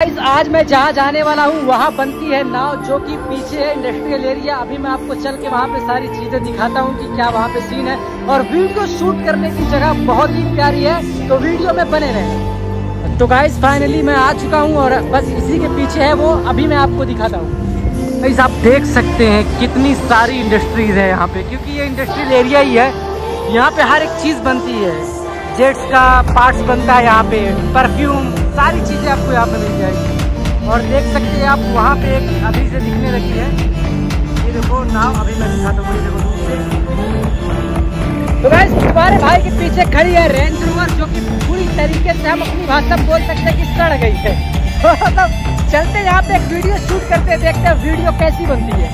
Guys आज मैं जहाँ जाने वाला हूँ वहाँ बनती है नाव, जो कि पीछे है इंडस्ट्रियल एरिया। अभी मैं आपको चल के वहाँ पे सारी चीजें दिखाता हूँ कि क्या वहाँ पे सीन है। और वीडियो शूट करने की जगह बहुत ही प्यारी है, तो वीडियो में बने रहे। तो गाइस फाइनली मैं आ चुका हूँ और बस इसी के पीछे है वो, अभी मैं आपको दिखाता हूँ। गाइस आप देख सकते हैं कितनी सारी इंडस्ट्रीज है यहाँ पे, क्योंकि ये इंडस्ट्रियल एरिया ही है। यहाँ पे हर एक चीज बनती है, जेट्स का पार्ट्स बनता है यहाँ पे, परफ्यूम, सारी चीजें आपको यहाँ पे मिल जाएगी। और देख सकते हैं आप वहाँ पे एक अभी से दिखने लगी है, ये देखो नाव, अभी मैं दिखाता हूँ, ये देखो। तो गाइस हमारे भाई के पीछे खड़ी है रेंज रोवर, जो कि पूरी तरीके से हम अपनी भाषा बोल सकते हैं कि सड़ गई है। तो मतलब चलते यहाँ पे एक वीडियो शूट करते, देखते हैं वीडियो कैसी बनती है।